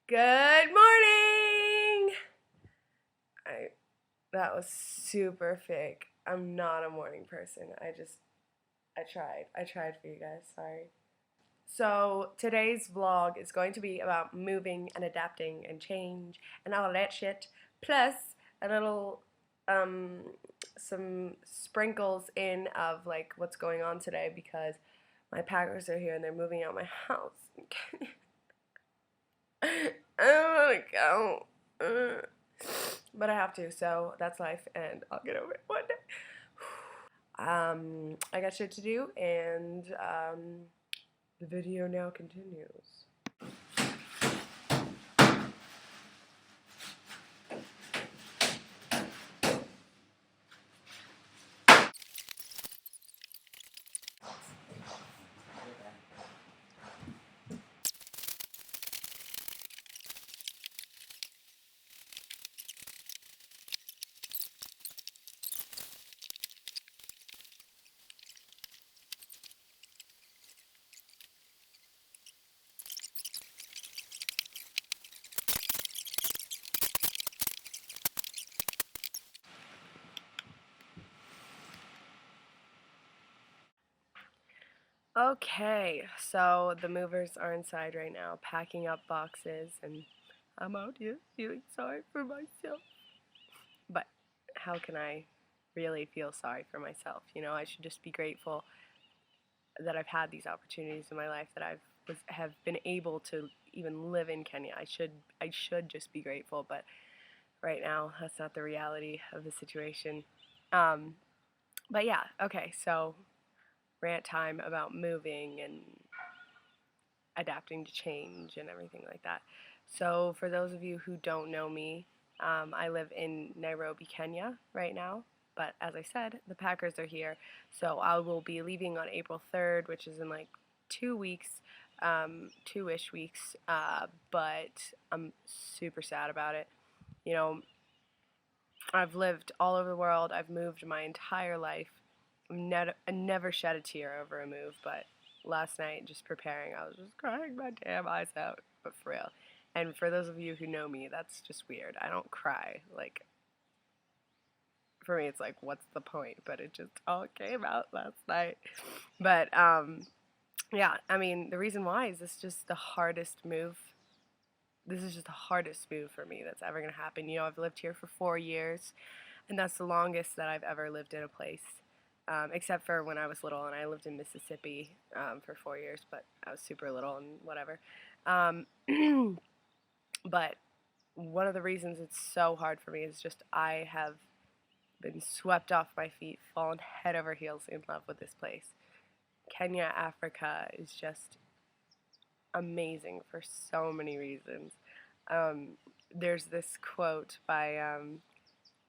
Good morning! That was super fake. I'm not a morning person. I tried. I tried for you guys. Sorry. So, today's vlog is going to be about moving and adapting and change and all of that shit. Plus, a little, um, some sprinkles in of like what's going on today because my packers are here and they're moving out my house. I don't want to go. But I have to, so that's life, and I'll get over it one day. I got shit to do, and the video now continues. Okay, so the movers are inside right now, packing up boxes, and I'm out here feeling sorry for myself. But how can I really feel sorry for myself? You know, I should just be grateful that I've had these opportunities in my life, that have been able to even live in Kenya. I should just be grateful, but right now that's not the reality of the situation. Um, but yeah, okay, so rant time about moving and adapting to change and everything like that. So for those of you who don't know me, I live in Nairobi, Kenya right now. But as I said, the Packers are here. So I will be leaving on April 3rd, which is in like 2 weeks, 2-ish weeks. But I'm super sad about it. You know, I've lived all over the world. I've moved my entire life. I never shed a tear over a move, but last night, just preparing, I was just crying my damn eyes out, but for real. And for those of you who know me, that's just weird. I don't cry. Like, for me, it's like, what's the point? But it just all came out last night. But, yeah, I mean, the reason why is this just the hardest move. This is just the hardest move for me that's ever going to happen. You know, I've lived here for 4 years, and that's the longest that I've ever lived in a place. Except for when I was little and I lived in Mississippi for 4 years, but I was super little and whatever. Um, but one of the reasons it's so hard for me is just I have been swept off my feet, fallen head over heels in love with this place. Kenya, Africa is just amazing for so many reasons. Um, there's this quote by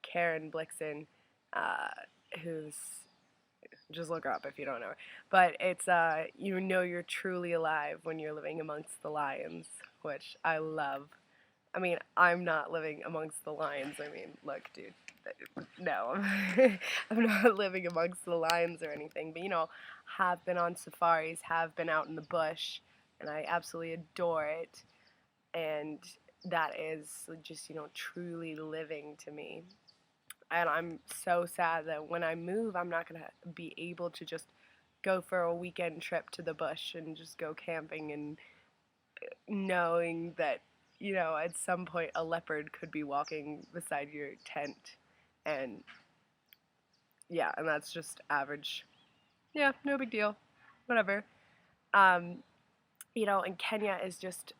Karen Blixen, who's, just look her up if you don't know her. But it's, you know you're truly alive when you're living amongst the lions, which I love. I mean, I'm not living amongst the lions. I mean, look, dude, no, I'm not living amongst the lions or anything. But, you know, have been on safaris, have been out in the bush, and I absolutely adore it. And that is just, you know, truly living to me. And I'm so sad that when I move, I'm not going to be able to just go for a weekend trip to the bush and just go camping and knowing that, you know, at some point a leopard could be walking beside your tent. And yeah, and that's just average. Yeah, no big deal. Whatever. Um, you know, and Kenya is just,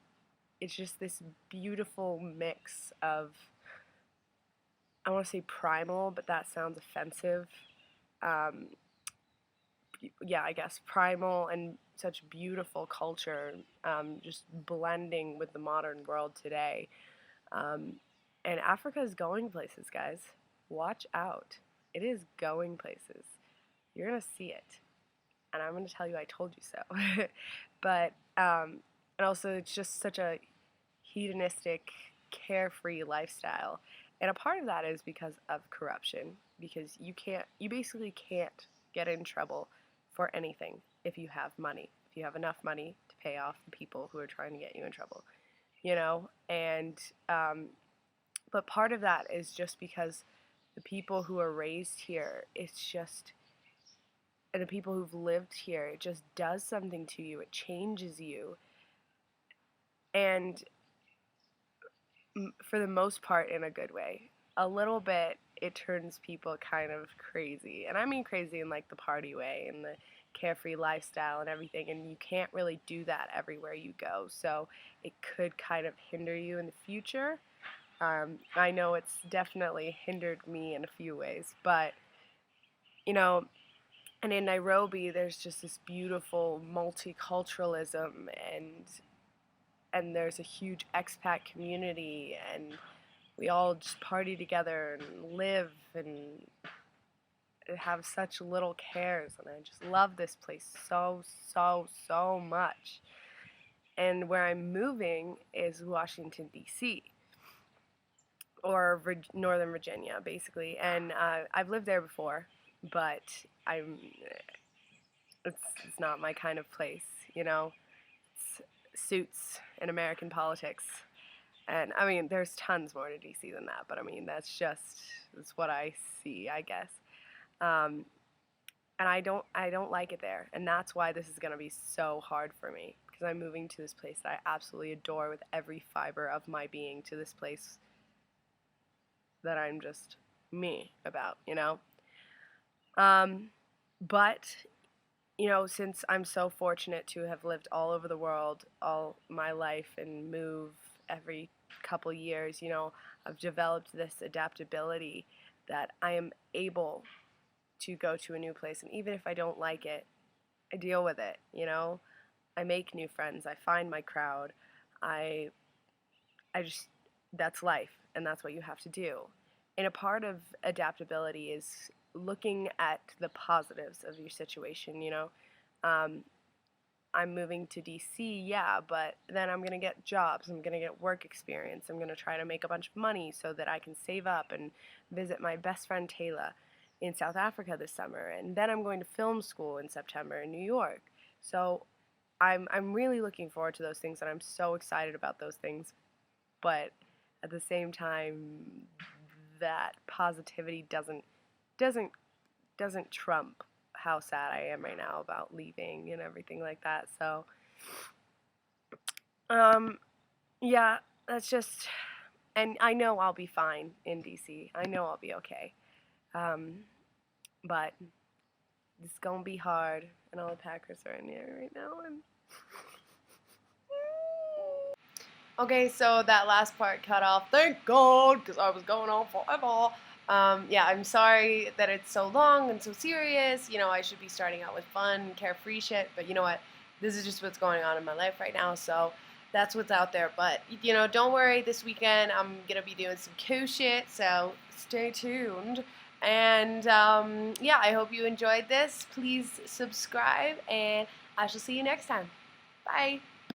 it's just this beautiful mix of, I want to say primal, but that sounds offensive. Um, yeah, I guess primal and such beautiful culture, just blending with the modern world today. Um, and Africa is going places, guys. Watch out. It is going places. You're going to see it. And I'm going to tell you I told you so. But, and also it's just such a hedonistic, carefree lifestyle. And a part of that is because of corruption. Because you basically can't get in trouble for anything if you have money. If you have enough money to pay off the people who are trying to get you in trouble. you know, and but part of that is just because the people who are raised here, it's just, and the people who've lived here, it just does something to you. It changes you. And for the most part, in a good way. A little bit, it turns people kind of crazy. And I mean crazy in like the party way and the carefree lifestyle and everything. And you can't really do that everywhere you go. So it could kind of hinder you in the future. I know it's definitely hindered me in a few ways, but you know, and in Nairobi, there's just this beautiful multiculturalism, and there's a huge expat community, and we all just party together and live and have such little cares, and I just love this place so much. And where I'm moving is Washington, D.C., or Northern Virginia, basically. And I've lived there before, but I'm it's not my kind of place, you know. It's suits and American politics. And I mean, there's tons more to DC than that, but I mean, that's what I see, I guess. Um, and I don't like it there, and that's why this is gonna be so hard for me because I'm moving to this place that I absolutely adore with every fiber of my being, to this place that I'm just me about, you know. Um, but you know, since I'm so fortunate to have lived all over the world all my life and move every couple years, you know, I've developed this adaptability that I am able to go to a new place, and even if I don't like it, I deal with it, you know. I make new friends, I find my crowd. I I just that's life, and that's what you have to do. And a part of adaptability is looking at the positives of your situation, you know. Um, I'm moving to DC, yeah, but then I'm going to get jobs, I'm going to get work experience, I'm going to try to make a bunch of money so that I can save up and visit my best friend Taylor in South Africa this summer, and then I'm going to film school in September in New York. So I'm really looking forward to those things, and I'm so excited about those things, but at the same time, that positivity doesn't doesn't trump how sad I am right now about leaving and everything like that. So, um, yeah, that's just, and I know I'll be fine in DC. I know I'll be okay. Um, but it's gonna be hard, and all the Packers are in there right now, and okay, so that last part cut off. Thank God, because I was going on forever. Yeah, I'm sorry that it's so long and so serious. You know, I should be starting out with fun, carefree shit, but you know what? This is just what's going on in my life right now, so that's what's out there. But, you know, don't worry, this weekend I'm going to be doing some cool shit, so stay tuned. And, yeah, I hope you enjoyed this. Please subscribe, and I shall see you next time. Bye.